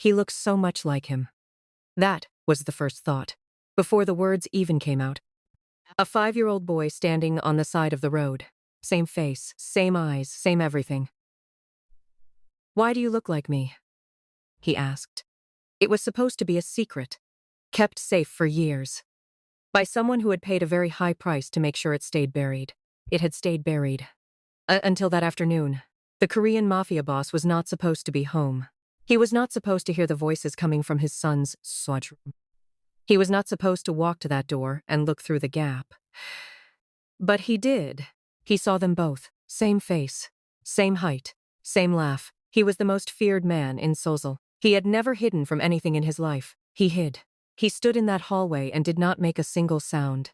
He looks so much like him. That was the first thought, before the words even came out. A 5-year-old boy standing on the side of the road. Same face, same eyes, same everything. "Why do you look like me?" he asked. It was supposed to be a secret, kept safe for years, by someone who had paid a very high price to make sure it stayed buried. It had stayed buried. Until that afternoon. The Korean Mafia boss was not supposed to be home. He was not supposed to hear the voices coming from his son's sweat room. He was not supposed to walk to that door and look through the gap. But he did. He saw them both. Same face, same height, same laugh. He was the most feared man in Seoul. He had never hidden from anything in his life. He hid. He stood in that hallway and did not make a single sound.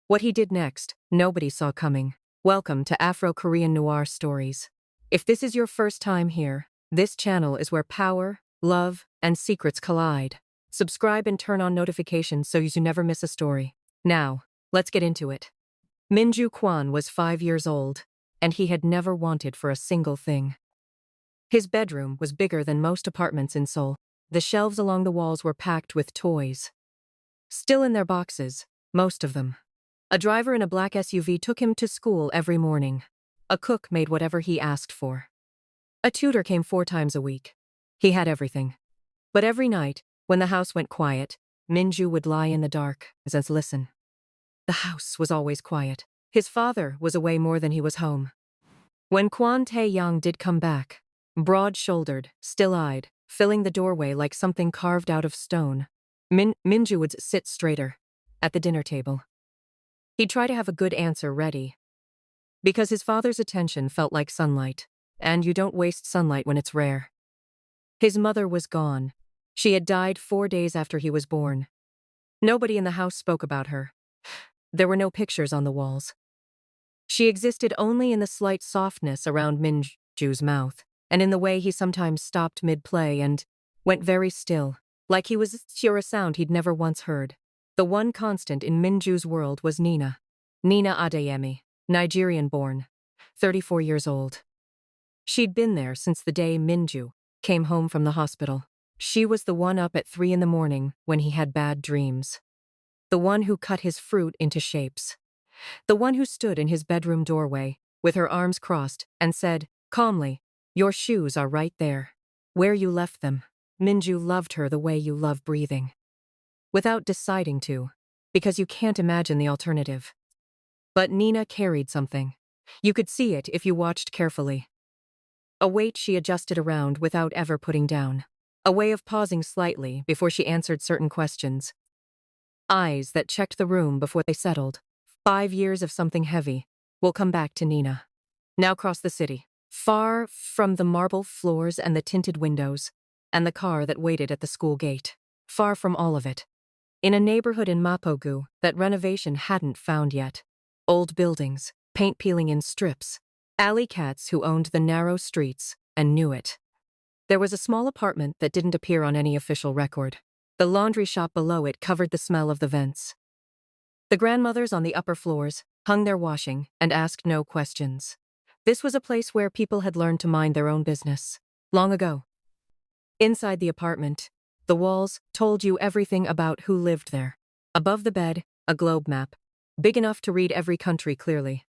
What he did next, nobody saw coming. Welcome to Afro Korean Noir Stories. If this is your first time here, this channel is where power, love, and secrets collide. Subscribe and turn on notifications so you never miss a story. Now, let's get into it. Minju Kwon was 5 years old, and he had never wanted for a single thing. His bedroom was bigger than most apartments in Seoul. The shelves along the walls were packed with toys. Still in their boxes, most of them. A driver in a black SUV took him to school every morning. A cook made whatever he asked for. A tutor came 4 times a week. He had everything. But every night, when the house went quiet, Minju would lie in the dark and listen. The house was always quiet. His father was away more than he was home. When Kwon Tae-young did come back, broad-shouldered, still-eyed, filling the doorway like something carved out of stone, Minju would sit straighter, at the dinner table. He'd try to have a good answer ready. Because his father's attention felt like sunlight, and you don't waste sunlight when it's rare. His mother was gone. She had died 4 days after he was born. Nobody in the house spoke about her. There were no pictures on the walls. She existed only in the slight softness around Minju's mouth, and in the way he sometimes stopped mid-play and went very still, like he was sure a sound he'd never once heard. The one constant in Minju's world was Nina. Nina Adeyemi, Nigerian-born, 34 years old. She'd been there since the day Minju came home from the hospital. She was the one up at 3 in the morning when he had bad dreams. The one who cut his fruit into shapes. The one who stood in his bedroom doorway, with her arms crossed, and said, calmly, "Your shoes are right there. Where you left them." Minju loved her the way you love breathing. Without deciding to, because you can't imagine the alternative. But Nina carried something. You could see it if you watched carefully. A weight she adjusted around without ever putting down. A way of pausing slightly before she answered certain questions. Eyes that checked the room before they settled. 5 years of something heavy. We'll come back to Nina. Now cross the city. Far from the marble floors and the tinted windows, and the car that waited at the school gate. Far from all of it. In a neighborhood in Mapogu that renovation hadn't found yet. Old buildings, paint peeling in strips. Alley cats who owned the narrow streets and knew it. There was a small apartment that didn't appear on any official record. The laundry shop below it covered the smell of the vents. The grandmothers on the upper floors hung their washing and asked no questions. This was a place where people had learned to mind their own business. Long ago. Inside the apartment, the walls told you everything about who lived there. Above the bed, a globe map, big enough to read every country clearly.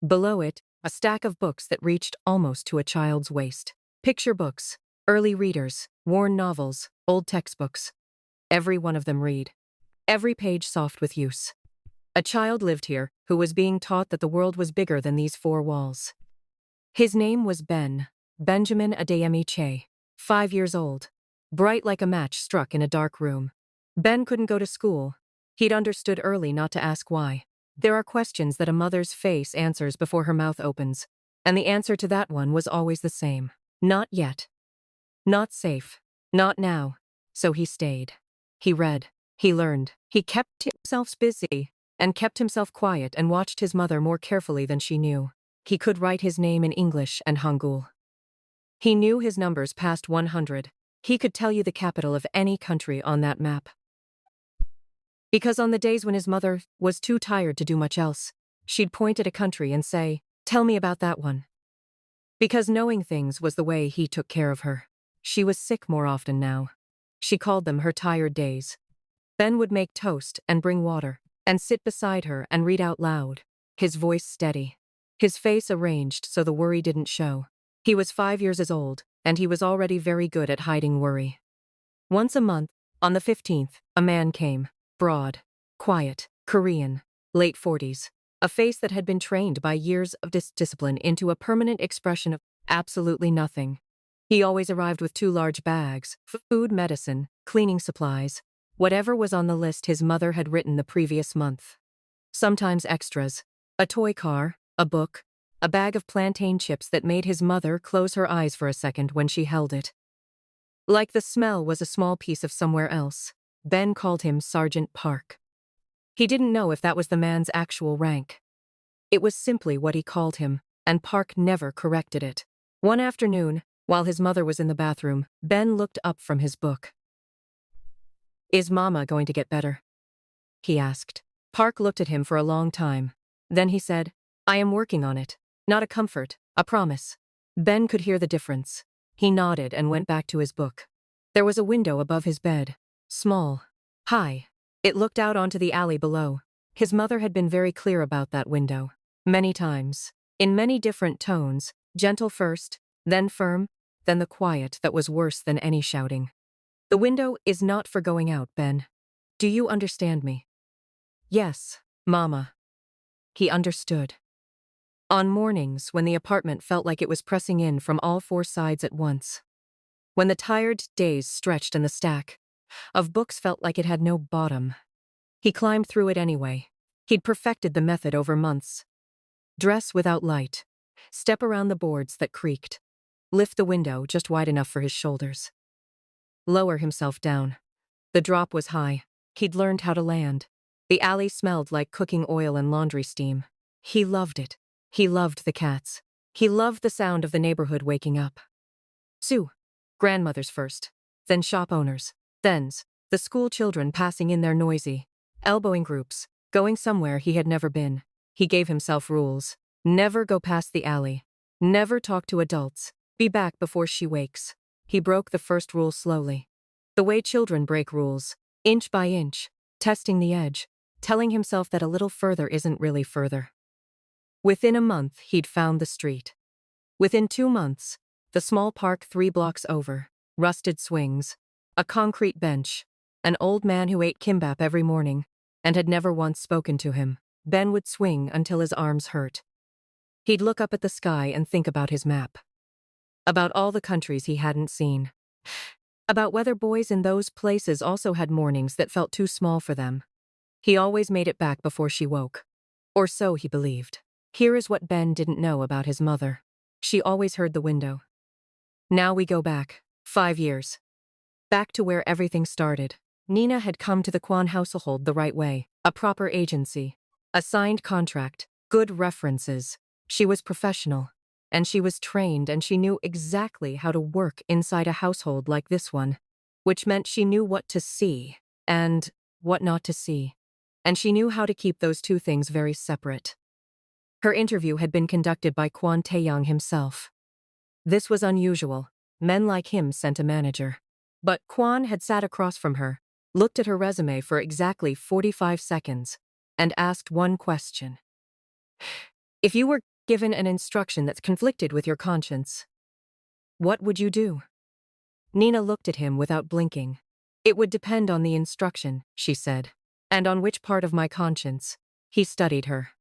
Below it, a stack of books that reached almost to a child's waist. Picture books, early readers, worn novels, old textbooks. Every one of them read. Every page soft with use. A child lived here who was being taught that the world was bigger than these 4 walls. His name was Benjamin Adeyemi Che, 5 years old. Bright like a match struck in a dark room. Ben couldn't go to school. He'd understood early not to ask why. There are questions that a mother's face answers before her mouth opens, and the answer to that one was always the same. Not yet. Not safe. Not now. So he stayed. He read. He learned. He kept himself busy, and kept himself quiet and watched his mother more carefully than she knew. He could write his name in English and Hangul. He knew his numbers past 100. He could tell you the capital of any country on that map. Because on the days when his mother was too tired to do much else, she'd point at a country and say, "Tell me about that one." Because knowing things was the way he took care of her. She was sick more often now. She called them her tired days. Ben would make toast and bring water, and sit beside her and read out loud, his voice steady, his face arranged so the worry didn't show. He was 5 years old, and he was already very good at hiding worry. Once a month, on the 15th, a man came, broad, quiet, Korean, late 40s, a face that had been trained by years of discipline into a permanent expression of absolutely nothing. He always arrived with 2 large bags, food, medicine, cleaning supplies, whatever was on the list his mother had written the previous month. Sometimes extras, a toy car, a book, a bag of plantain chips that made his mother close her eyes for a second when she held it. Like the smell was a small piece of somewhere else, Ben called him Sergeant Park. He didn't know if that was the man's actual rank. It was simply what he called him, and Park never corrected it. One afternoon, while his mother was in the bathroom, Ben looked up from his book. "Is Mama going to get better?" he asked. Park looked at him for a long time. Then he said, "I am working on it. Not a comfort, a promise." Ben could hear the difference. He nodded and went back to his book. There was a window above his bed. Small. High. It looked out onto the alley below. His mother had been very clear about that window. Many times. In many different tones. Gentle first, then firm, then the quiet that was worse than any shouting. "The window is not for going out, Ben. Do you understand me?" "Yes, Mama." He understood. On mornings when the apartment felt like it was pressing in from all 4 sides at once. When the tired days stretched and the stack of books felt like it had no bottom. He climbed through it anyway. He'd perfected the method over months. Dress without light. Step around the boards that creaked. Lift the window just wide enough for his shoulders. Lower himself down. The drop was high. He'd learned how to land. The alley smelled like cooking oil and laundry steam. He loved it. He loved the cats. He loved the sound of the neighborhood waking up. Sue. Grandmothers first. Then shop owners. Thens. The school children passing in their noisy, elbowing groups, going somewhere he had never been. He gave himself rules. Never go past the alley. Never talk to adults. Be back before she wakes. He broke the first rule slowly. The way children break rules, inch by inch, testing the edge, telling himself that a little further isn't really further. Within a month, he'd found the street. Within 2 months, the small park 3 blocks over, rusted swings, a concrete bench, an old man who ate kimbap every morning and had never once spoken to him. Ben would swing until his arms hurt. He'd look up at the sky and think about his map. About all the countries he hadn't seen. About whether boys in those places also had mornings that felt too small for them. He always made it back before she woke. Or so he believed. Here is what Ben didn't know about his mother. She always heard the window. Now we go back, 5 years. Back to where everything started. Nina had come to the Kwan household the right way. A proper agency. A signed contract. Good references. She was professional. And she was trained and she knew exactly how to work inside a household like this one. Which meant she knew what to see and what not to see. And she knew how to keep those 2 things very separate. Her interview had been conducted by Kwon Tae-young himself. This was unusual. Men like him sent a manager. But Kwon had sat across from her, looked at her resume for exactly 45 seconds, and asked one question. "If you were given an instruction that conflicted with your conscience, what would you do?" Nina looked at him without blinking. "It would depend on the instruction," she said. "And on which part of my conscience?" He studied her.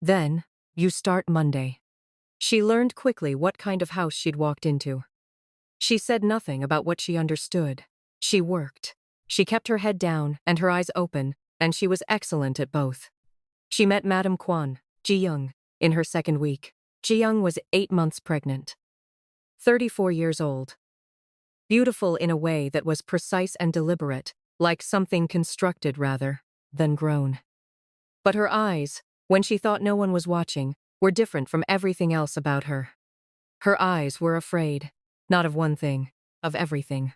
"Then, you start Monday." She learned quickly what kind of house she'd walked into. She said nothing about what she understood. She worked. She kept her head down and her eyes open, and she was excellent at both. She met Madame Kwon, Ji-young, in her 2nd week. Ji-young was 8 months pregnant. 34 years old. Beautiful in a way that was precise and deliberate, like something constructed rather than grown. But her eyes, when she thought no one was watching, were different from everything else about her. Her eyes were afraid, not of one thing, of everything.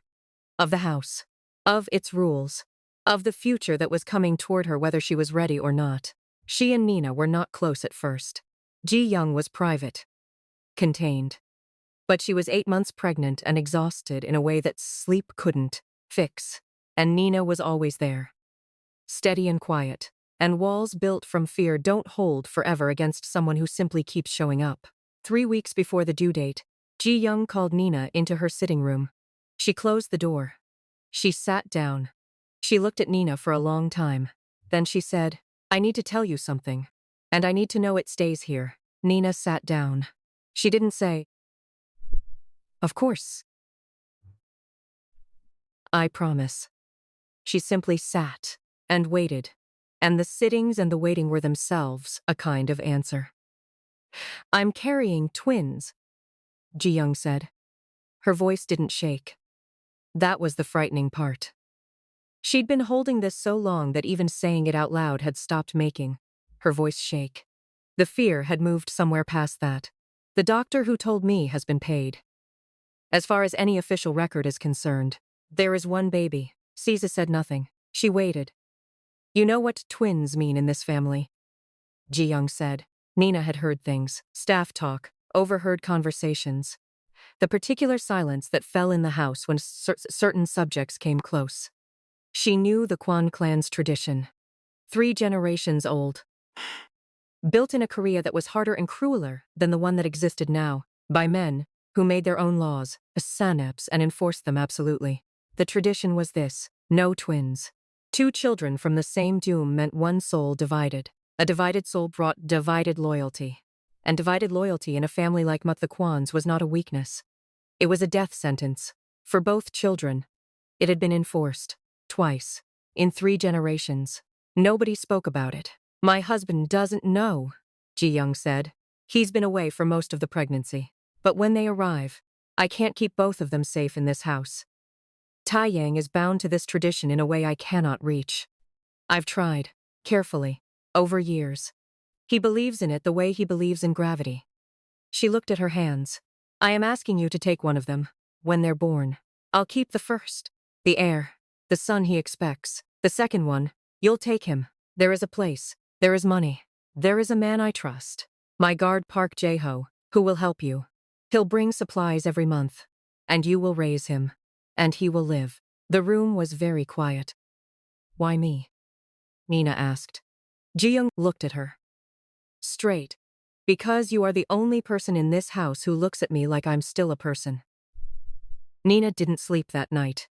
Of the house. Of its rules. Of the future that was coming toward her whether she was ready or not. She and Nina were not close at first. Ji-young was private. Contained. But she was 8 months pregnant and exhausted in a way that sleep couldn't fix. And Nina was always there. Steady and quiet. And walls built from fear don't hold forever against someone who simply keeps showing up. 3 weeks before the due date, Ji Young called Nina into her sitting room. She closed the door. She sat down. She looked at Nina for a long time. Then she said, "I need to tell you something. And I need to know it stays here." Nina sat down. She didn't say, "Of course. I promise." She simply sat and waited. And the sittings and the waiting were themselves a kind of answer. "I'm carrying twins," Ji Young said. Her voice didn't shake. That was the frightening part. She'd been holding this so long that even saying it out loud had stopped making her voice shake. The fear had moved somewhere past that. "The doctor who told me has been paid. As far as any official record is concerned, there is one baby." Caesar said nothing. She waited. "You know what twins mean in this family," Ji Young said. Nina had heard things, staff talk, overheard conversations. The particular silence that fell in the house when certain subjects came close. She knew the Kwan clan's tradition. 3 generations old. Built in a Korea that was harder and crueler than the one that existed now, by men who made their own laws, saneps, and enforced them absolutely. The tradition was this: no twins. 2 children from the same doom meant one soul divided. A divided soul brought divided loyalty. And divided loyalty in a family like the Kwans was not a weakness. It was a death sentence. For both children. It had been enforced. Twice. In 3 generations. Nobody spoke about it. "My husband doesn't know," Ji Young said. "He's been away for most of the pregnancy. But when they arrive, I can't keep both of them safe in this house. Taeyang is bound to this tradition in a way I cannot reach. I've tried, carefully, over years. He believes in it the way he believes in gravity." She looked at her hands. "I am asking you to take one of them, when they're born. I'll keep the first, the heir, the son he expects. The second one, you'll take him. There is a place, there is money, there is a man I trust. My guard Park Jae-ho, who will help you. He'll bring supplies every month. And you will raise him. And he will live." The room was very quiet. "Why me?" Nina asked. Ji Young looked at her. Straight. "Because you are the only person in this house who looks at me like I'm still a person." Nina didn't sleep that night.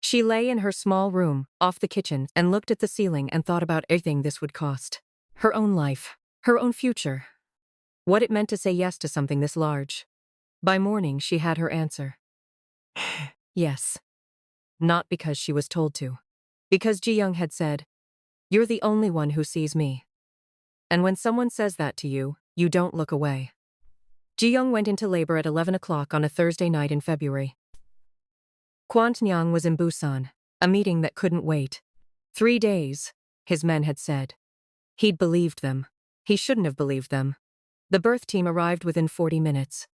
She lay in her small room, off the kitchen, and looked at the ceiling and thought about everything this would cost. Her own life. Her own future. What it meant to say yes to something this large. By morning, she had her answer. Yes. Not because she was told to. Because Ji Young had said, "You're the only one who sees me." And when someone says that to you, you don't look away. Ji Young went into labor at 11 o'clock on a Thursday night in February. Kwant Nyang was in Busan, a meeting that couldn't wait. 3 days, his men had said. He'd believed them. He shouldn't have believed them. The birth team arrived within 40 minutes.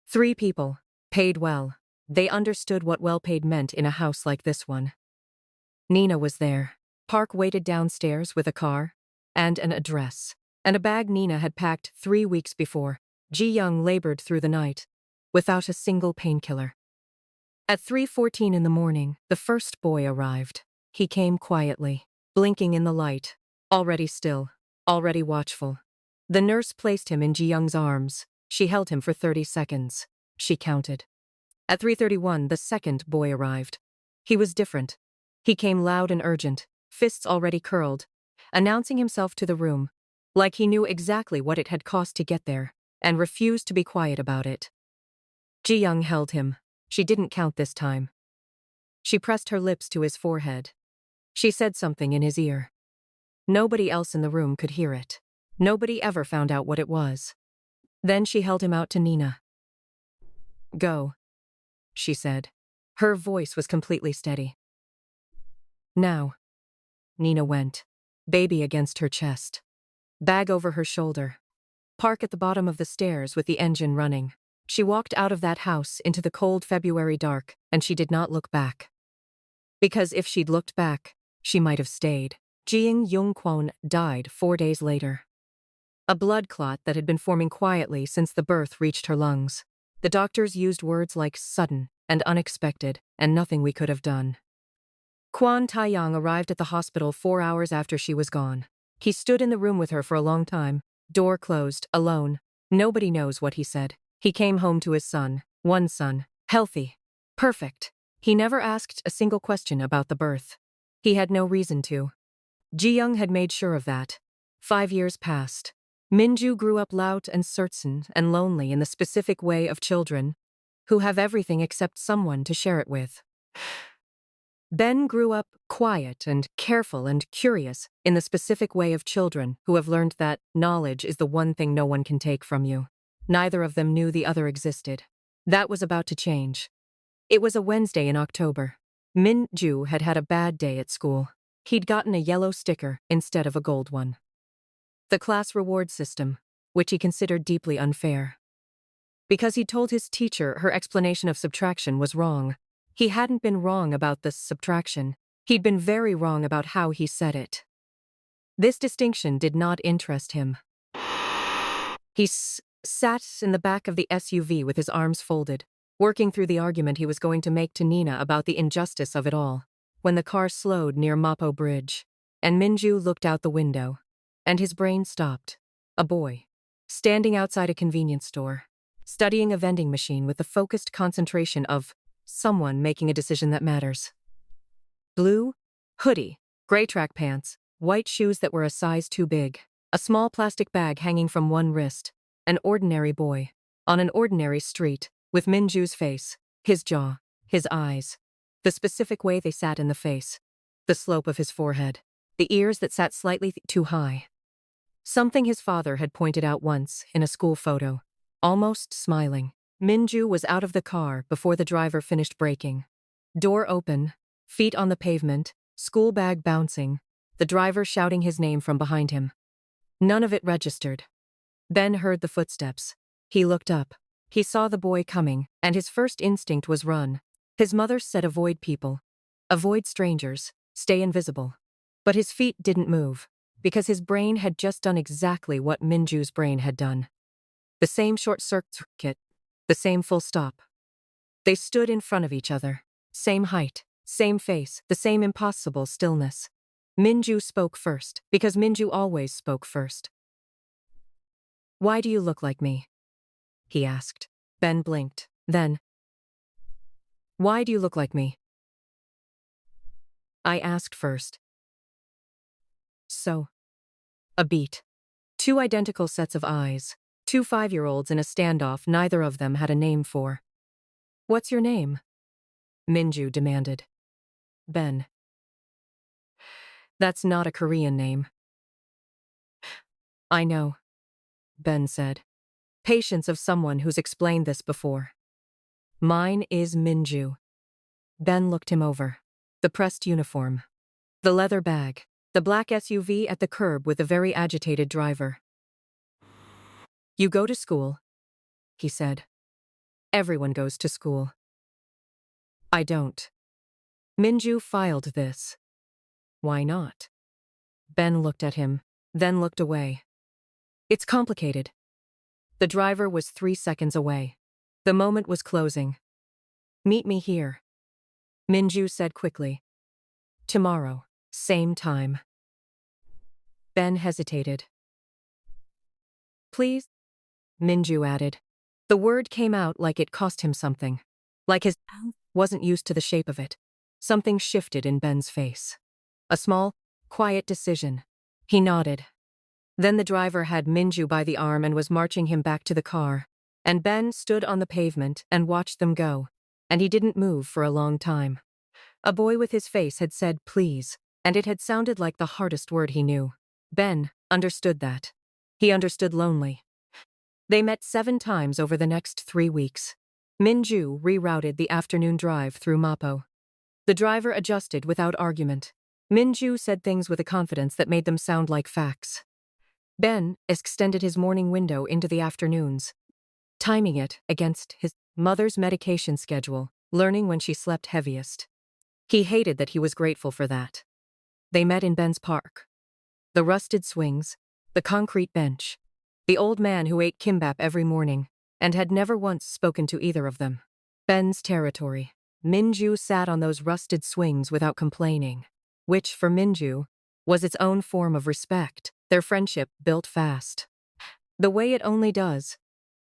3 people, paid well. They understood what well-paid meant in a house like this one. Nina was there. Park waited downstairs with a car and an address, and a bag Nina had packed 3 weeks before. Ji Young labored through the night, without a single painkiller. At 3:14 in the morning, the first boy arrived. He came quietly, blinking in the light, already still, already watchful. The nurse placed him in Ji Young's arms. She held him for 30 seconds. She counted. At 3:31, the second boy arrived. He was different. He came loud and urgent, fists already curled, announcing himself to the room, like he knew exactly what it had cost to get there, and refused to be quiet about it. Ji Young held him. She didn't count this time. She pressed her lips to his forehead. She said something in his ear. Nobody else in the room could hear it. Nobody ever found out what it was. Then she held him out to Nina. "Go," she said. Her voice was completely steady. "Now." Nina went, baby against her chest, bag over her shoulder. Park at the bottom of the stairs with the engine running. She walked out of that house into the cold February dark, and she did not look back. Because if she'd looked back, she might have stayed. Jiang Yongkwon died 4 days later. A blood clot that had been forming quietly since the birth reached her lungs. The doctors used words like sudden and unexpected, and nothing we could have done. Kwon Taeyang arrived at the hospital 4 hours after she was gone. He stood in the room with her for a long time, door closed, alone. Nobody knows what he said. He came home to his son, one son, healthy, perfect. He never asked a single question about the birth. He had no reason to. Ji-young had made sure of that. 5 years passed. Minju grew up loud and certain and lonely in the specific way of children, who have everything except someone to share it with. Ben grew up quiet and careful and curious in the specific way of children who have learned that knowledge is the one thing no one can take from you. Neither of them knew the other existed. That was about to change. It was a Wednesday in October. Min-ju had had a bad day at school. He'd gotten a yellow sticker instead of a gold one. The class reward system, which he considered deeply unfair. Because he'd told his teacher her explanation of subtraction was wrong. He hadn't been wrong about this subtraction. He'd been very wrong about how he said it. This distinction did not interest him. He sat in the back of the SUV with his arms folded, working through the argument he was going to make to Nina about the injustice of it all, when the car slowed near Mapo Bridge, and Minju looked out the window, and his brain stopped. A boy, standing outside a convenience store, studying a vending machine with the focused concentration of someone making a decision that matters. Blue hoodie, gray track pants, white shoes that were a size too big, a small plastic bag hanging from one wrist, an ordinary boy, on an ordinary street, with Minju's face, his jaw, his eyes, the specific way they sat in the face, the slope of his forehead, the ears that sat slightly too high. Something his father had pointed out once in a school photo, almost smiling. Minju was out of the car before the driver finished braking. Door open, feet on the pavement, school bag bouncing, the driver shouting his name from behind him. None of it registered. Ben heard the footsteps. He looked up. He saw the boy coming, and his first instinct was run. His mother said avoid people. Avoid strangers. Stay invisible. But his feet didn't move, because his brain had just done exactly what Minju's brain had done. The same short circuit. The same full stop. They stood in front of each other. Same height, same face, the same impossible stillness. Minju spoke first, because Minju always spoke first. "Why do you look like me?" he asked. Ben blinked. Then, "Why do you look like me?" I asked first. So. A beat. Two identical sets of eyes. 2 5-year-olds in a standoff neither of them had a name for. "What's your name?" Minju demanded. Ben. "That's not a Korean name." "I know," Ben said. Patience of someone who's explained this before. "Mine is Minju." Ben looked him over. The pressed uniform. The leather bag. The black SUV at the curb with a very agitated driver. "You go to school," he said. "Everyone goes to school." "I don't." Minju filed this. "Why not?" Ben looked at him, then looked away. "It's complicated." The driver was 3 seconds away. The moment was closing. "Meet me here," Minju said quickly. "Tomorrow, same time." Ben hesitated. "Please?" Minju added. The word came out like it cost him something. Like his mouth wasn't used to the shape of it. Something shifted in Ben's face. A small, quiet decision. He nodded. Then the driver had Minju by the arm and was marching him back to the car. And Ben stood on the pavement and watched them go. And he didn't move for a long time. A boy with his face had said please, and it had sounded like the hardest word he knew. Ben understood that. He understood lonely. They met 7 times over the next 3 weeks. Minju rerouted the afternoon drive through Mapo. The driver adjusted without argument. Minju said things with a confidence that made them sound like facts. Ben extended his morning window into the afternoons, timing it against his mother's medication schedule, learning when she slept heaviest. He hated that he was grateful for that. They met in Ben's park. The rusted swings, the concrete bench, the old man who ate kimbap every morning, and had never once spoken to either of them. Ben's territory. Minju sat on those rusted swings without complaining, which, for Minju, was its own form of respect. Their friendship built fast. The way it only does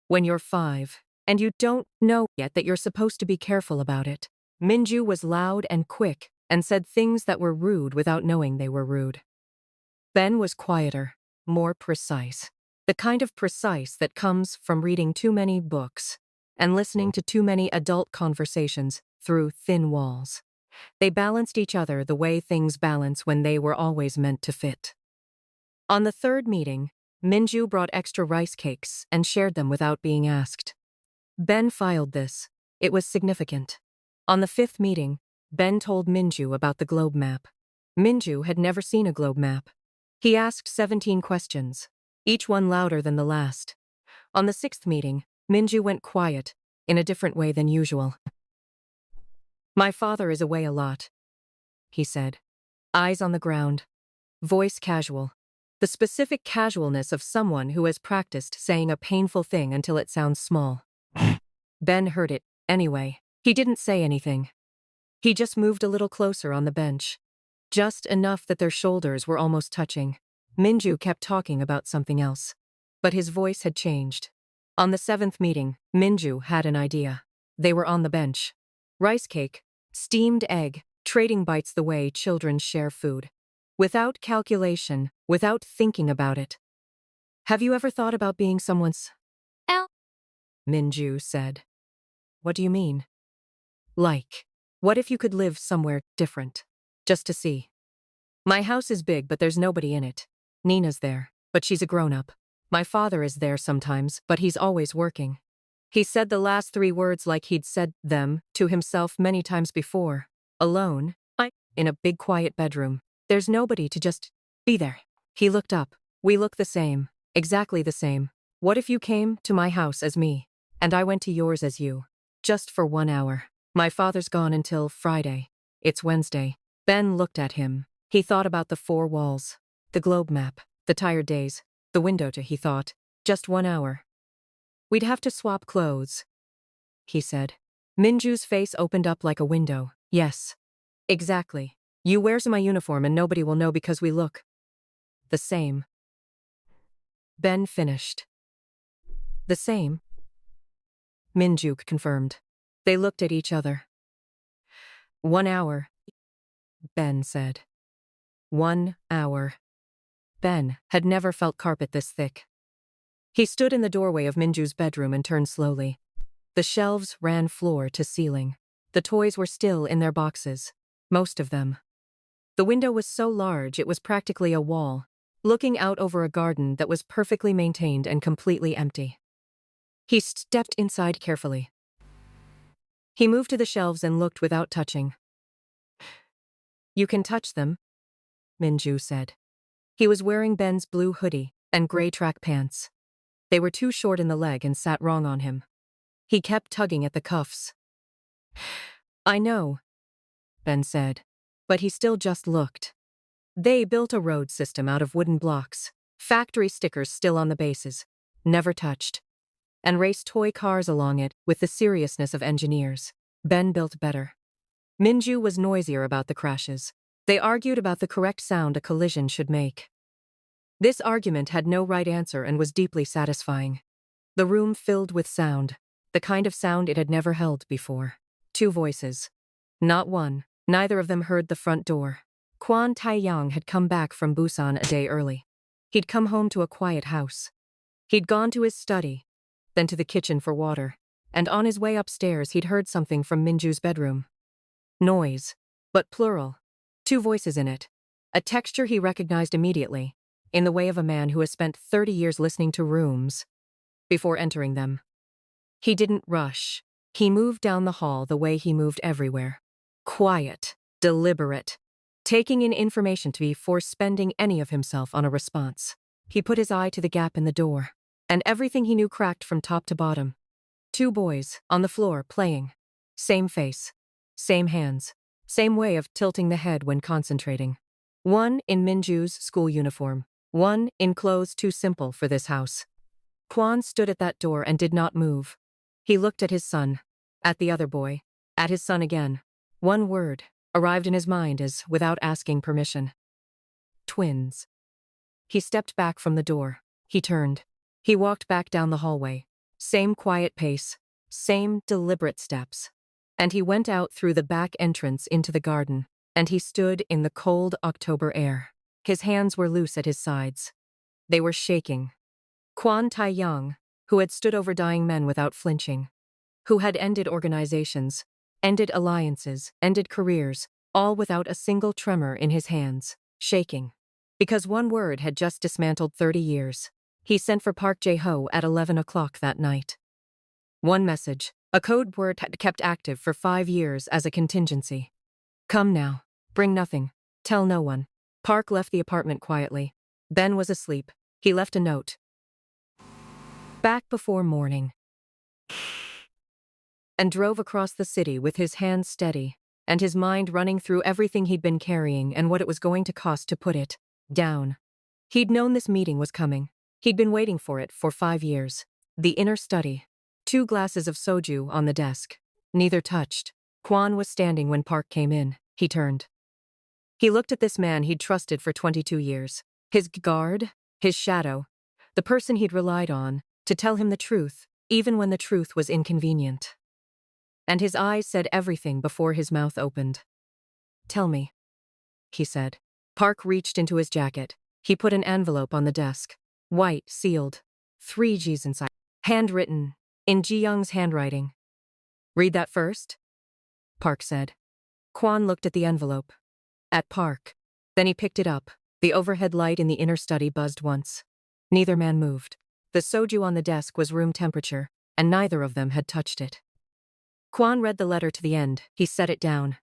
when you're 5, and you don't know yet that you're supposed to be careful about it. Minju was loud and quick, and said things that were rude without knowing they were rude. Ben was quieter, more precise. The kind of precise that comes from reading too many books and listening to too many adult conversations through thin walls. They balanced each other the way things balance when they were always meant to fit. On the third meeting, Minju brought extra rice cakes and shared them without being asked. Ben filed this. It was significant. On the 5th meeting, Ben told Minju about the globe map. Minju had never seen a globe map. He asked 17 questions, each one louder than the last. On the 6th meeting, Minju went quiet, in a different way than usual. "My father is away a lot," he said. Eyes on the ground. Voice casual. The specific casualness of someone who has practiced saying a painful thing until it sounds small. Ben heard it, anyway. He didn't say anything. He just moved a little closer on the bench. Just enough that their shoulders were almost touching. Minju kept talking about something else. But his voice had changed. On the 7th meeting, Minju had an idea. They were on the bench. Rice cake, steamed egg, trading bites the way children share food. Without calculation, without thinking about it. "Have you ever thought about being someone's?" Minju said. "What do you mean?" "Like, what if you could live somewhere different? Just to see. My house is big, but there's nobody in it. Nina's there, but she's a grown-up. My father is there sometimes, but he's always working." He said the last 3 words like he'd said them to himself many times before. Alone, in a big quiet bedroom. There's nobody to just be there. He looked up. "We look the same. Exactly the same. What if you came to my house as me, and I went to yours as you? Just for 1 hour. My father's gone until Friday. It's Wednesday." Ben looked at him. He thought about the 4 walls, the globe map, the tired days, the window to, he thought, just 1 hour. "We'd have to swap clothes," he said. Minju's face opened up like a window. "Yes. Exactly. You wears my uniform and nobody will know because we look the same." Ben finished. "The same?" Minju confirmed. They looked at each other. 1 hour, Ben said. 1 hour. Ben had never felt carpet this thick. He stood in the doorway of Minju's bedroom and turned slowly. The shelves ran floor to ceiling. The toys were still in their boxes. Most of them. The window was so large it was practically a wall, looking out over a garden that was perfectly maintained and completely empty. He stepped inside carefully. He moved to the shelves and looked without touching. "You can touch them," Minju said. He was wearing Ben's blue hoodie and gray track pants. They were too short in the leg and sat wrong on him. He kept tugging at the cuffs. "I know," Ben said, but he still just looked. They built a road system out of wooden blocks, factory stickers still on the bases, never touched, and raced toy cars along it with the seriousness of engineers. Ben built better. Minju was noisier about the crashes. They argued about the correct sound a collision should make. This argument had no right answer and was deeply satisfying. The room filled with sound, the kind of sound it had never held before. 2 voices. Not one. Neither of them heard the front door. Kwon Tae-young had come back from Busan a day early. He'd come home to a quiet house. He'd gone to his study, then to the kitchen for water, and on his way upstairs he'd heard something from Minju's bedroom. Noise, but plural. 2 voices in it. A texture he recognized immediately, in the way of a man who has spent 30 years listening to rooms before entering them. He didn't rush. He moved down the hall the way he moved everywhere. Quiet, deliberate, taking in information before spending any of himself on a response. He put his eye to the gap in the door, and everything he knew cracked from top to bottom. 2 boys, on the floor, playing. Same face, same hands, same way of tilting the head when concentrating. One in Minju's school uniform, one in clothes too simple for this house. Kwon stood at that door and did not move. He looked at his son, at the other boy, at his son again. One word arrived in his mind as, without asking permission. Twins. He stepped back from the door. He turned. He walked back down the hallway. Same quiet pace, same deliberate steps. And he went out through the back entrance into the garden, and he stood in the cold October air. His hands were loose at his sides. They were shaking. Kwon Tae-young, who had stood over dying men without flinching, who had ended organizations, ended alliances, ended careers, all without a single tremor in his hands, shaking. Because one word had just dismantled 30 years. He sent for Park Jae-ho at 11 o'clock that night. One message, a code word had kept active for 5 years as a contingency. Come now. Bring nothing. Tell no one. Park left the apartment quietly. Ben was asleep. He left a note. Back before morning. And drove across the city with his hands steady, and his mind running through everything he'd been carrying and what it was going to cost to put it down. He'd known this meeting was coming. He'd been waiting for it for 5 years. The inner study. 2 glasses of soju on the desk. Neither touched. Kwon was standing when Park came in. He turned. He looked at this man he'd trusted for 22 years. His guard, his shadow, the person he'd relied on to tell him the truth, even when the truth was inconvenient. And his eyes said everything before his mouth opened. Tell me, he said. Park reached into his jacket. He put an envelope on the desk. White, sealed. 3 G's inside. Handwritten, in Ji-young's handwriting. Read that first? Park said. Kwon looked at the envelope. At Park. Then he picked it up. The overhead light in the inner study buzzed once. Neither man moved. The soju on the desk was room temperature, and neither of them had touched it. Kwon read the letter to the end. He set it down.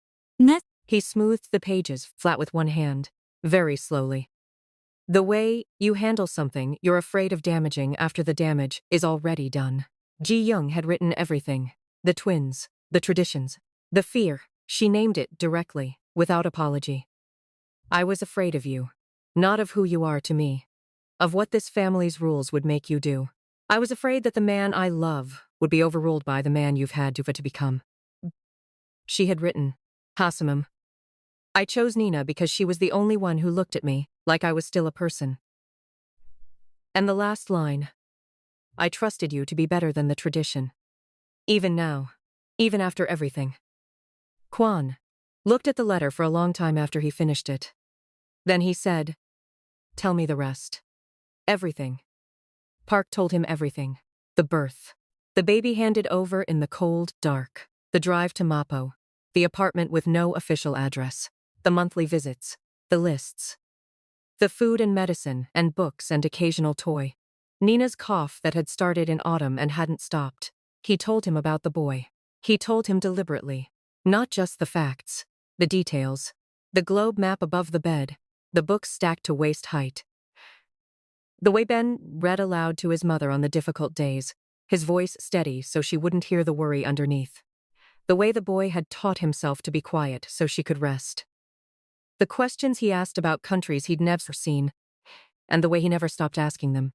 He smoothed the pages, flat with one hand, very slowly. The way you handle something you're afraid of damaging after the damage is already done. Ji-young had written everything. The twins, the traditions, the fear. She named it directly, without apology. I was afraid of you. Not of who you are to me. Of what this family's rules would make you do. I was afraid that the man I love would be overruled by the man you've had to become. She had written, Hasamum. I chose Nina because she was the only one who looked at me like I was still a person. And the last line. I trusted you to be better than the tradition. Even now. Even after everything. Kwon looked at the letter for a long time after he finished it. Then he said, Tell me the rest. Everything. Park told him everything. The birth. The baby handed over in the cold dark. The drive to Mapo. The apartment with no official address. The monthly visits. The lists. The food and medicine and books and occasional toy. Nina's cough that had started in autumn and hadn't stopped. He told him about the boy. He told him deliberately. Not just the facts. The details. The globe map above the bed. The books stacked to waist height. The way Ben read aloud to his mother on the difficult days, his voice steady so she wouldn't hear the worry underneath. The way the boy had taught himself to be quiet so she could rest. The questions he asked about countries he'd never seen, and the way he never stopped asking them.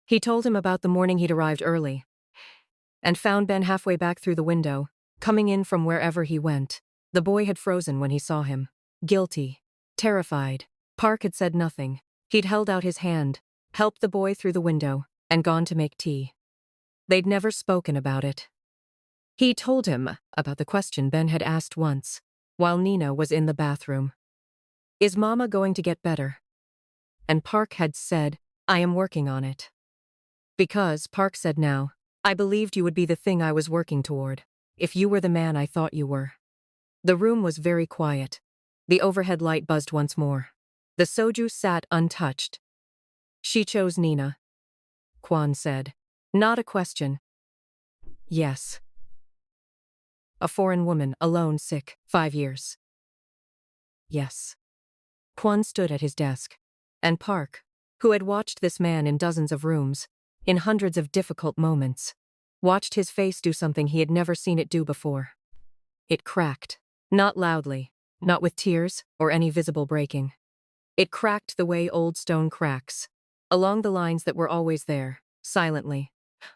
He told him about the morning he'd arrived early, and found Ben halfway back through the window, coming in from wherever he went. The boy had frozen when he saw him. Guilty. Terrified. Park had said nothing. He'd held out his hand, helped the boy through the window, and gone to make tea. They'd never spoken about it. He told him about the question Ben had asked once, while Nina was in the bathroom. Is Mama going to get better? And Park had said, I am working on it. Because, Park said now, I believed you would be the thing I was working toward, if you were the man I thought you were. The room was very quiet. The overhead light buzzed once more. The soju sat untouched. She chose Nina. Kwon said. Not a question. Yes. A foreign woman, alone, sick, 5 years. Yes. Kwon stood at his desk. And Park, who had watched this man in dozens of rooms, in hundreds of difficult moments, watched his face do something he had never seen it do before. It cracked. Not loudly, not with tears or any visible breaking. It cracked the way old stone cracks, along the lines that were always there, silently,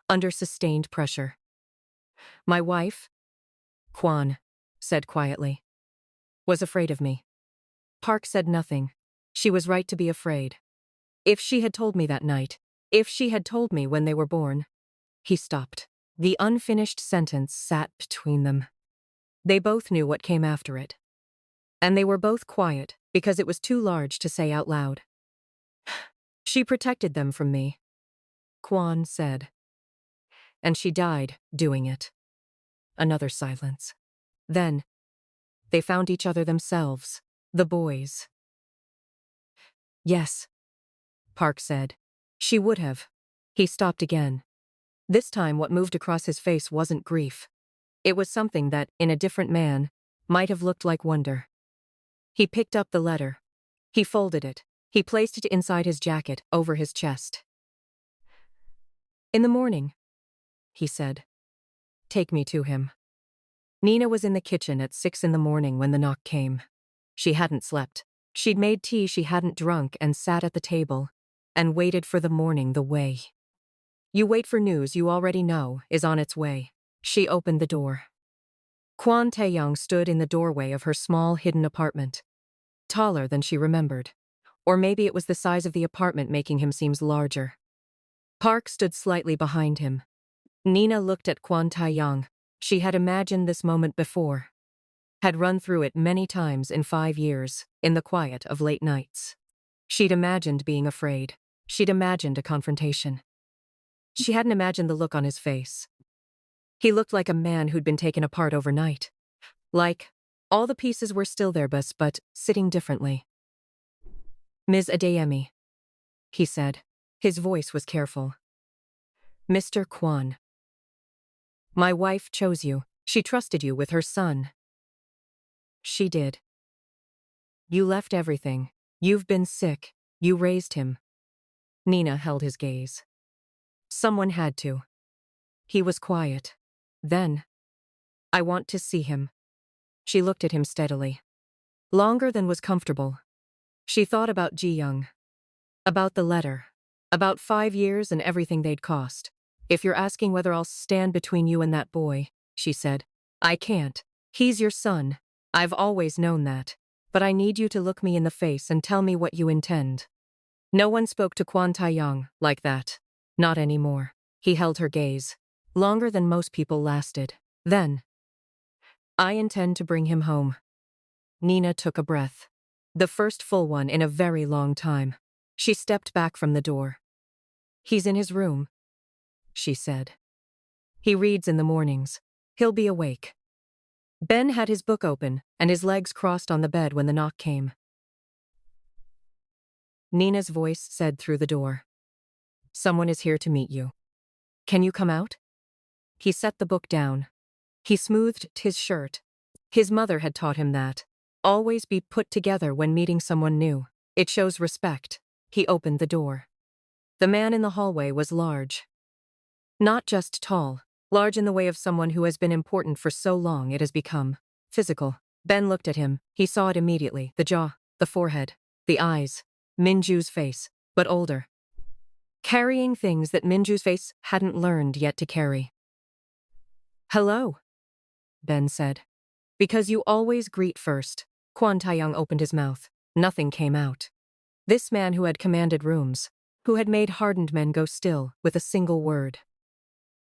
under sustained pressure. My wife, Kwan, said quietly, was afraid of me. Park said nothing. She was right to be afraid. If she had told me that night, if she had told me when they were born. He stopped. The unfinished sentence sat between them. They both knew what came after it. And they were both quiet because it was too large to say out loud. She protected them from me, Kwan said. And she died doing it. Another silence. Then, they found each other themselves, the boys. Yes, Park said. She would have. He stopped again. This time what moved across his face wasn't grief. It was something that, in a different man, might have looked like wonder. He picked up the letter. He folded it. He placed it inside his jacket, over his chest. In the morning, he said. Take me to him. Nina was in the kitchen at 6 in the morning when the knock came. She hadn't slept. She'd made tea she hadn't drunk and sat at the table and waited for the morning the way. You wait for news you already know is on its way. She opened the door. Kwon Tae-young stood in the doorway of her small hidden apartment. Taller than she remembered. Or maybe it was the size of the apartment making him seem larger. Park stood slightly behind him. Nina looked at Kwon Tae-young. She had imagined this moment before. Had run through it many times in 5 years, in the quiet of late nights. She'd imagined being afraid. She'd imagined a confrontation. She hadn't imagined the look on his face. He looked like a man who'd been taken apart overnight. Like, all the pieces were still there but sitting differently. Ms. Adeyemi, he said. His voice was careful. Mr. Kwan. My wife chose you. She trusted you with her son. She did. You left everything. You've been sick. You raised him. Nina held his gaze. Someone had to. He was quiet. Then, I want to see him. She looked at him steadily. Longer than was comfortable. She thought about Ji-young. About the letter. About 5 years and everything they'd cost. If you're asking whether I'll stand between you and that boy, she said, I can't. He's your son. I've always known that. But I need you to look me in the face and tell me what you intend. No one spoke to Kwon Tae-young like that. Not anymore. He held her gaze. Longer than most people lasted. Then, I intend to bring him home. Nina took a breath. The first full one in a very long time. She stepped back from the door. He's in his room, she said. He reads in the mornings. He'll be awake. Ben had his book open and his legs crossed on the bed when the knock came. Nina's voice said through the door. Someone is here to meet you. Can you come out? He set the book down. He smoothed his shirt. His mother had taught him that. Always be put together when meeting someone new. It shows respect. He opened the door. The man in the hallway was large. Not just tall, large in the way of someone who has been important for so long it has become physical. Ben looked at him. He saw it immediately. The jaw, the forehead, the eyes. Minju's face, but older. Carrying things that Minju's face hadn't learned yet to carry. Hello, Ben said. Because you always greet first. Kwon Tae-young opened his mouth. Nothing came out. This man who had commanded rooms, who had made hardened men go still with a single word.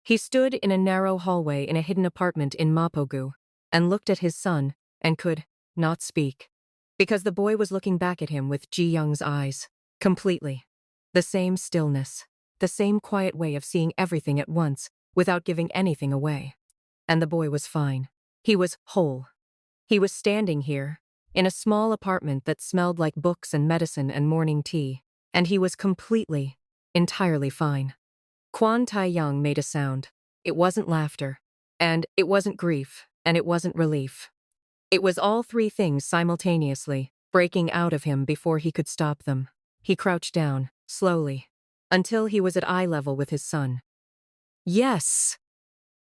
He stood in a narrow hallway in a hidden apartment in Mapogu and looked at his son and could not speak. Because the boy was looking back at him with Ji-young's eyes. Completely. The same stillness. The same quiet way of seeing everything at once without giving anything away. And the boy was fine. He was whole. He was standing here, in a small apartment that smelled like books and medicine and morning tea, and he was completely, entirely fine. Kwon Tae-young made a sound. It wasn't laughter, and it wasn't grief, and it wasn't relief. It was all three things simultaneously, breaking out of him before he could stop them. He crouched down, slowly, until he was at eye level with his son. Yes,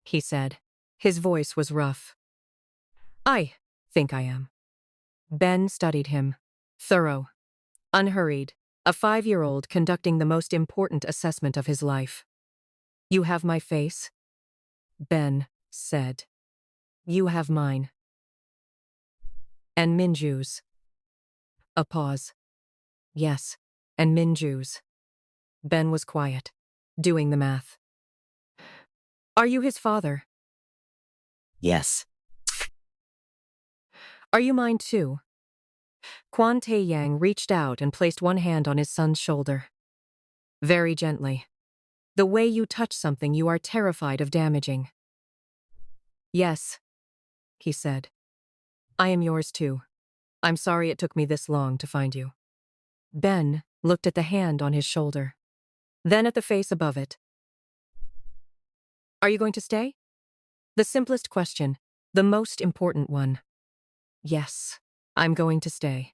he said. His voice was rough. I think I am. Ben studied him. Thorough. Unhurried. A 5-year-old conducting the most important assessment of his life. You have my face? Ben said. You have mine. And Minju's. A pause. Yes, and Minju's. Ben was quiet, doing the math. Are you his father? Yes. Are you mine too? Quan Taeyang reached out and placed one hand on his son's shoulder. Very gently. The way you touch something you are terrified of damaging. Yes, he said. I am yours too. I'm sorry it took me this long to find you. Ben looked at the hand on his shoulder, then at the face above it. Are you going to stay? The simplest question, the most important one. Yes, I'm going to stay.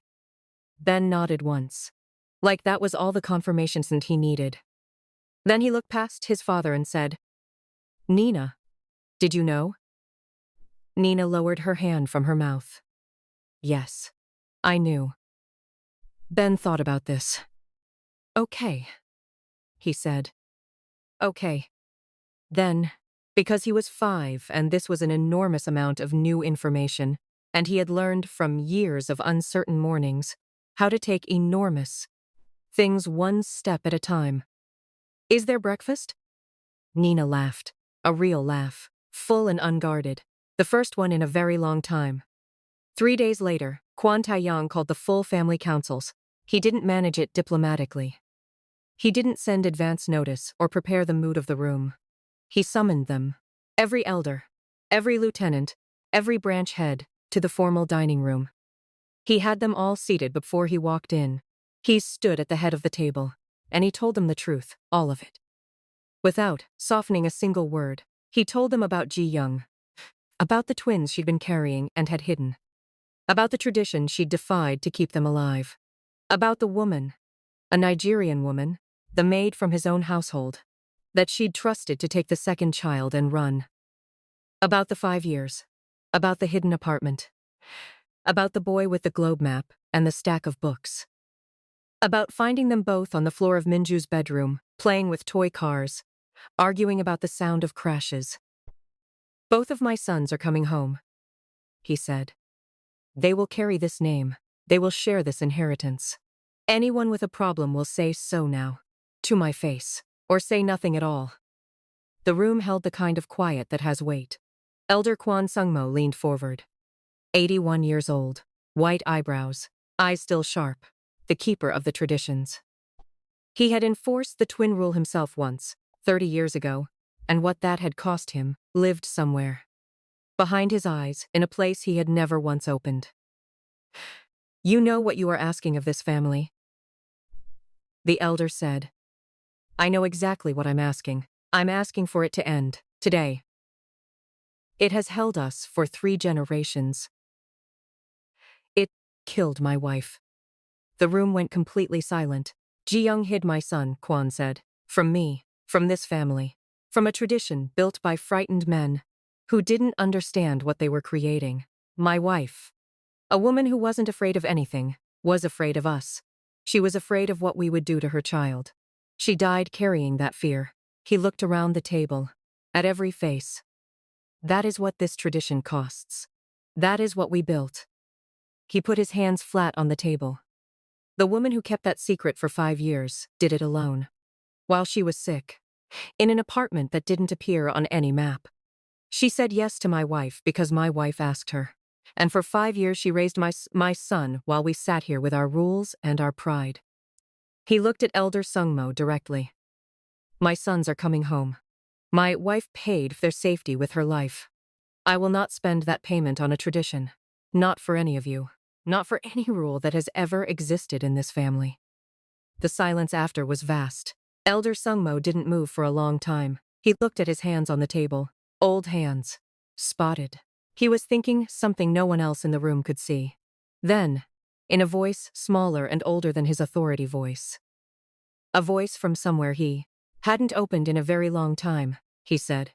Ben nodded once, like that was all the confirmation that he needed. Then he looked past his father and said, Nina, did you know? Nina lowered her hand from her mouth. Yes, I knew. Ben thought about this. Okay, he said. Okay. Then, because he was 5 and this was an enormous amount of new information, and he had learned from years of uncertain mornings how to take enormous things one step at a time. Is there breakfast? Nina laughed, a real laugh, full and unguarded, the first one in a very long time. 3 days later, Quan Taiyang called the full family councils. He didn't manage it diplomatically. He didn't send advance notice or prepare the mood of the room. He summoned them, every elder, every lieutenant, every branch head, to the formal dining room. He had them all seated before he walked in. He stood at the head of the table, and he told them the truth, all of it. Without softening a single word, he told them about Ji Young, about the twins she'd been carrying and had hidden, about the tradition she'd defied to keep them alive, about the woman, a Nigerian woman, the maid from his own household, that she'd trusted to take the second child and run. About the 5 years. About the hidden apartment. About the boy with the globe map and the stack of books. About finding them both on the floor of Minju's bedroom, playing with toy cars, arguing about the sound of crashes. Both of my sons are coming home, he said. They will carry this name. They will share this inheritance. Anyone with a problem will say so now, to my face, or say nothing at all. The room held the kind of quiet that has weight. Elder Kwan Sungmo leaned forward. 81 years old, white eyebrows, eyes still sharp, the keeper of the traditions. He had enforced the twin rule himself once, 30 years ago, and what that had cost him lived somewhere. Behind his eyes, in a place he had never once opened. You know what you are asking of this family? The elder said. I know exactly what I'm asking. I'm asking for it to end, today. It has held us for 3 generations. It killed my wife. The room went completely silent. Ji Young hid my son, Quan said. From me, from this family, from a tradition built by frightened men who didn't understand what they were creating. My wife, a woman who wasn't afraid of anything, was afraid of us. She was afraid of what we would do to her child. She died carrying that fear. He looked around the table, at every face. That is what this tradition costs. That is what we built. He put his hands flat on the table. The woman who kept that secret for 5 years did it alone. While she was sick, in an apartment that didn't appear on any map. She said yes to my wife because my wife asked her. And for 5 years she raised my son while we sat here with our rules and our pride. He looked at Elder Sungmo directly. My sons are coming home. My wife paid for their safety with her life. I will not spend that payment on a tradition. Not for any of you. Not for any rule that has ever existed in this family. The silence after was vast. Elder Sungmo didn't move for a long time. He looked at his hands on the table. Old hands. Spotted. He was thinking something no one else in the room could see. Then, in a voice smaller and older than his authority voice. A voice from somewhere he hadn't opened in a very long time, he said.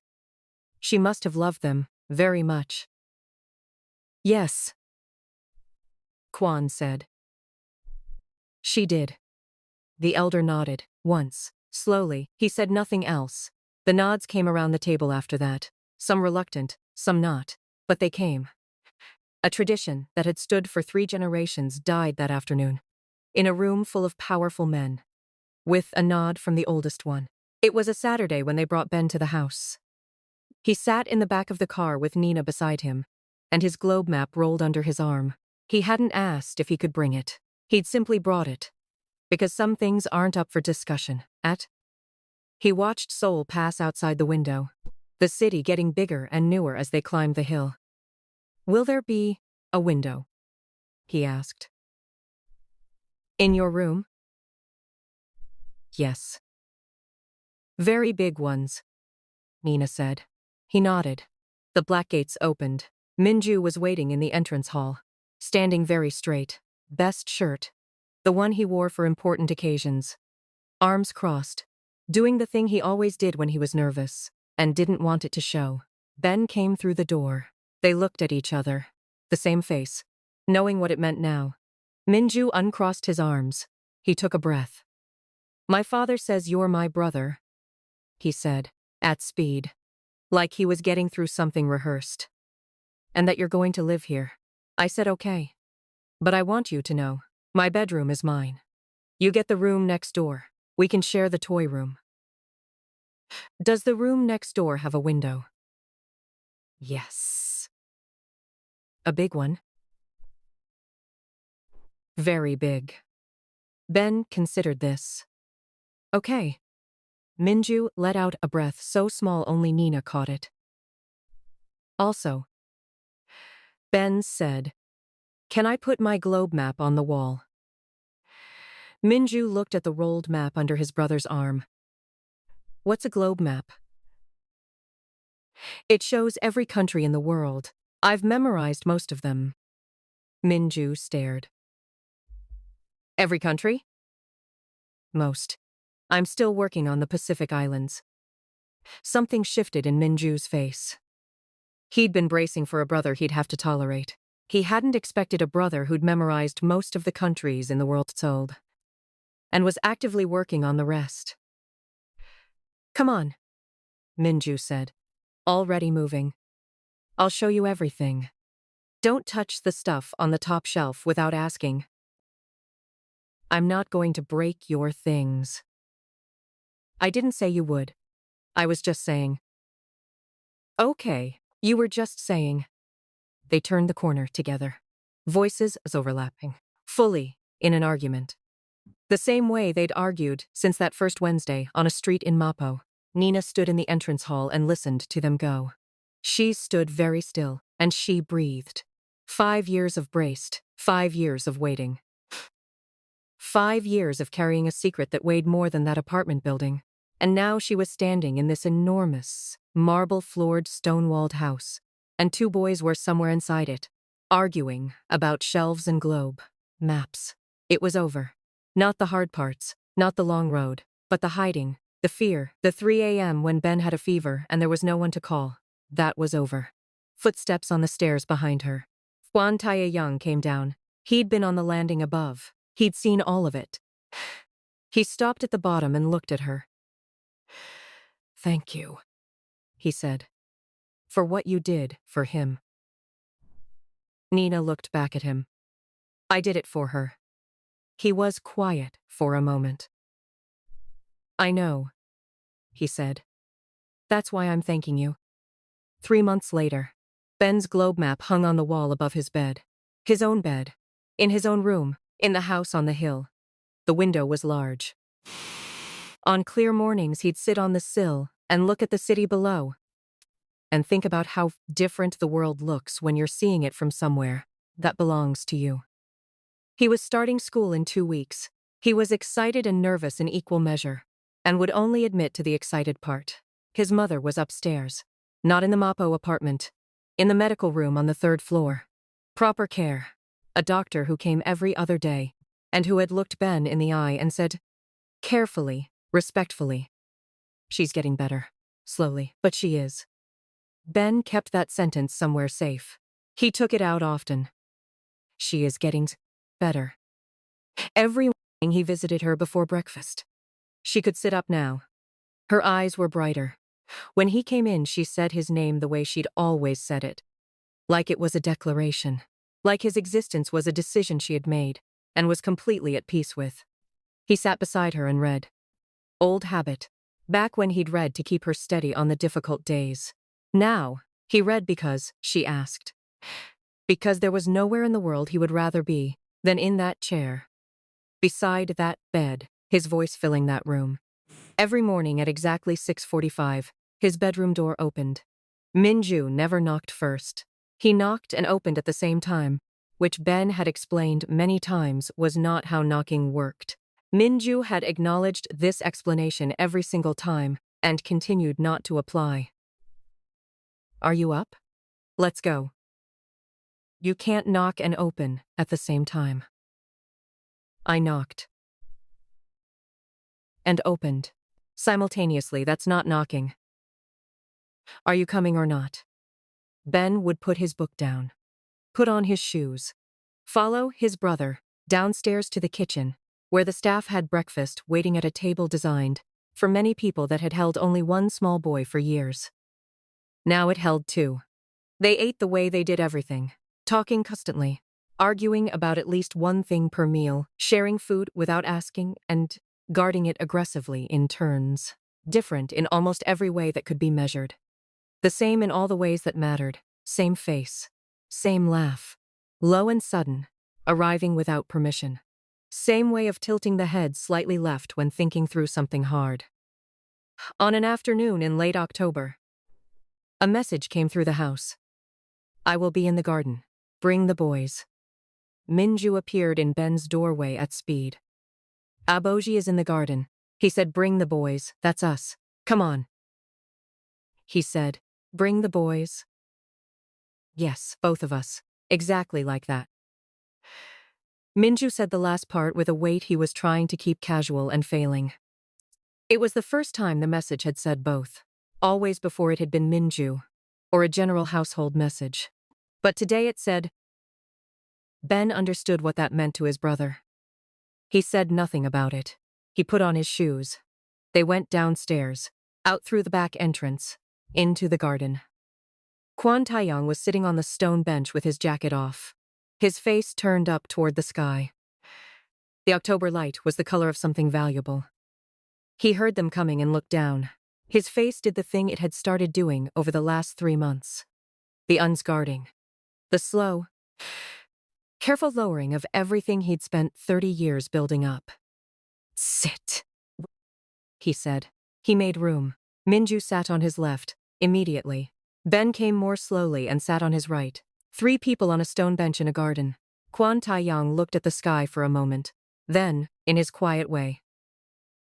She must have loved them very much. Yes, Quan said. She did. The elder nodded, once, slowly. He said nothing else. The nods came around the table after that, some reluctant, some not, but they came. A tradition that had stood for 3 generations died that afternoon, in a room full of powerful men, with a nod from the oldest one. It was a Saturday when they brought Ben to the house. He sat in the back of the car with Nina beside him, and his globe map rolled under his arm. He hadn't asked if he could bring it. He'd simply brought it, because some things aren't up for discussion. He watched Seoul pass outside the window, the city getting bigger and newer as they climbed the hill. Will there be a window? He asked. In your room? Yes. Very big ones, Nina said. He nodded. The black gates opened. Minju was waiting in the entrance hall, standing very straight, best shirt, the one he wore for important occasions, arms crossed, doing the thing he always did when he was nervous, and didn't want it to show. Ben came through the door. They looked at each other, the same face, knowing what it meant now. Minju uncrossed his arms. He took a breath. My father says you're my brother, he said, at speed, like he was getting through something rehearsed. And that you're going to live here. I said okay. But I want you to know, my bedroom is mine. You get the room next door. We can share the toy room. Does the room next door have a window? Yes. A big one? Very big. Ben considered this. Okay. Minju let out a breath so small only Nina caught it. Also, Ben said, can I put my globe map on the wall? Minju looked at the rolled map under his brother's arm. What's a globe map? It shows every country in the world. I've memorized most of them. Minju stared. Every country? Most. I'm still working on the Pacific Islands. Something shifted in Minju's face. He'd been bracing for a brother he'd have to tolerate. He hadn't expected a brother who'd memorized most of the countries in the world sold, and was actively working on the rest. Come on, Minju said, already moving. I'll show you everything. Don't touch the stuff on the top shelf without asking. I'm not going to break your things. I didn't say you would. I was just saying. Okay, you were just saying. They turned the corner together. Voices as overlapping, fully in an argument. The same way they'd argued since that first Wednesday on a street in Mapo. Nina stood in the entrance hall and listened to them go. She stood very still, and she breathed. 5 years of braced, 5 years of waiting. 5 years of carrying a secret that weighed more than that apartment building. And now she was standing in this enormous, marble-floored, stone-walled house, and 2 boys were somewhere inside it, arguing about shelves and globe maps. It was over. Not the hard parts, not the long road, but the hiding, the fear, the 3 a.m. when Ben had a fever and there was no one to call. That was over. Footsteps on the stairs behind her. Juan Taeyang came down. He'd been on the landing above. He'd seen all of it. He stopped at the bottom and looked at her. Thank you, he said, for what you did for him. Nina looked back at him. I did it for her. He was quiet for a moment. I know, he said. That's why I'm thanking you. 3 months later, Ben's globe map hung on the wall above his bed. His own bed. In his own room, in the house on the hill. The window was large. On clear mornings, he'd sit on the sill and look at the city below, and think about how different the world looks when you're seeing it from somewhere that belongs to you. He was starting school in 2 weeks. He was excited and nervous in equal measure, and would only admit to the excited part. His mother was upstairs, not in the Mapo apartment, in the medical room on the 3rd floor. Proper care. A doctor who came every other day, and who had looked Ben in the eye and said, carefully, respectfully, she's getting better, slowly, but she is. Ben kept that sentence somewhere safe. He took it out often. She is getting better. Every morning he visited her before breakfast. She could sit up now. Her eyes were brighter. When he came in, she said his name the way she'd always said it, like it was a declaration, like his existence was a decision she had made and was completely at peace with. He sat beside her and read. Old habit. Back when he'd read to keep her steady on the difficult days. Now, he read because, she asked. Because there was nowhere in the world he would rather be than in that chair. Beside that bed, his voice filling that room. Every morning at exactly 6:45, his bedroom door opened. Minju never knocked first. He knocked and opened at the same time, which Ben had explained many times was not how knocking worked. Minju had acknowledged this explanation every single time and continued not to apply. Are you up? Let's go. You can't knock and open at the same time. I knocked. And opened. Simultaneously, that's not knocking. Are you coming or not? Ben would put his book down, put on his shoes, follow his brother downstairs to the kitchen, where the staff had breakfast waiting at a table designed for many people that had held only one small boy for years. Now it held two. They ate the way they did everything, talking constantly, arguing about at least one thing per meal, sharing food without asking, and guarding it aggressively in turns. Different in almost every way that could be measured. The same in all the ways that mattered. Same face. Same laugh. Low and sudden, arriving without permission. Same way of tilting the head slightly left when thinking through something hard. On an afternoon in late October, a message came through the house. I will be in the garden. Bring the boys. Minju appeared in Ben's doorway at speed. Aboji is in the garden. He said, bring the boys, that's us. Come on. He said, bring the boys. Yes, both of us. Exactly like that. Minju said the last part with a weight he was trying to keep casual and failing. It was the first time the message had said both. Always before it had been Minju, or a general household message. But today it said, Ben understood what that meant to his brother. He said nothing about it. He put on his shoes. They went downstairs, out through the back entrance, into the garden. Kwon Taeyong was sitting on the stone bench with his jacket off, his face turned up toward the sky. The October light was the color of something valuable. He heard them coming and looked down. His face did the thing it had started doing over the last 3 months. The unsguarding. The slow, careful lowering of everything he'd spent 30 years building up. Sit, he said. He made room. Minju sat on his left, immediately. Ben came more slowly and sat on his right. 3 people on a stone bench in a garden. Kwon Taeyong looked at the sky for a moment. Then, in his quiet way.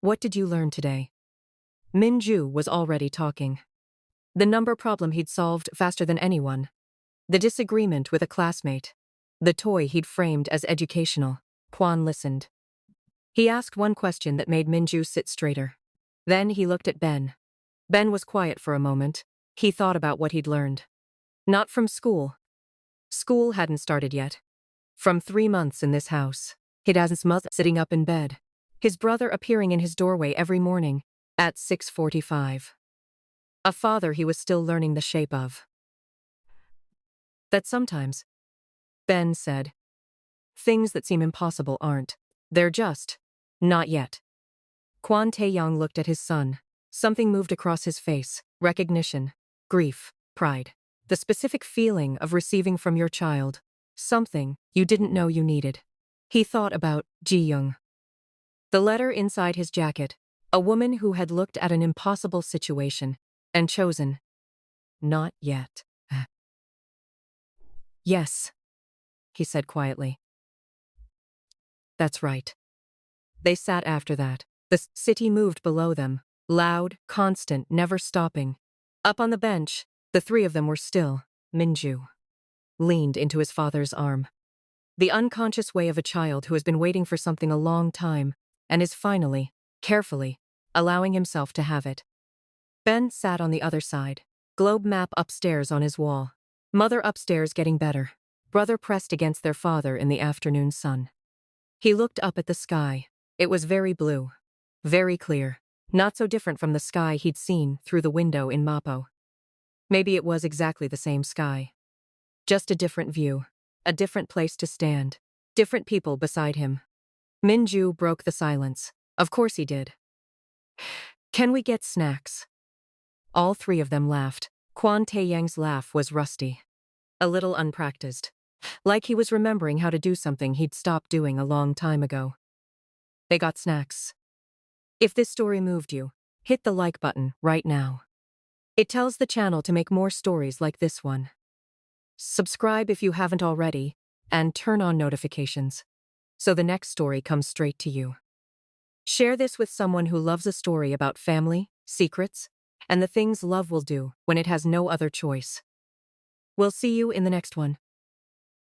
What did you learn today? Minju was already talking. The number problem he'd solved faster than anyone. The disagreement with a classmate. The toy he'd framed as educational. Kwon listened. He asked one question that made Minju sit straighter. Then he looked at Ben. Ben was quiet for a moment. He thought about what he'd learned. Not from school. School hadn't started yet. From 3 months in this house. He'd had his mother sitting up in bed. His brother appearing in his doorway every morning at 6:45. A father he was still learning the shape of. That sometimes, Ben said, things that seem impossible aren't. They're just not yet. Kwon Taeyong looked at his son. Something moved across his face. Recognition, grief, pride. The specific feeling of receiving from your child something you didn't know you needed. He thought about Ji-young. The letter inside his jacket, a woman who had looked at an impossible situation and chosen, not yet. Yes, he said quietly. That's right. They sat after that. The city moved below them, loud, constant, never stopping. Up on the bench, the 3 of them were still. Minju leaned into his father's arm. The unconscious way of a child who has been waiting for something a long time and is finally, carefully, allowing himself to have it. Ben sat on the other side, globe map upstairs on his wall. Mother upstairs getting better. Brother pressed against their father in the afternoon sun. He looked up at the sky. It was very blue, very clear. Not so different from the sky he'd seen through the window in Mapo. Maybe it was exactly the same sky. Just a different view. A different place to stand. Different people beside him. Minju broke the silence. Of course he did. Can we get snacks? All three of them laughed. Quan Taeyang's laugh was rusty. A little unpracticed. Like he was remembering how to do something he'd stopped doing a long time ago. They got snacks. If this story moved you, hit the like button right now. It tells the channel to make more stories like this one. Subscribe if you haven't already, and turn on notifications, so the next story comes straight to you. Share this with someone who loves a story about family, secrets, and the things love will do when it has no other choice. We'll see you in the next one.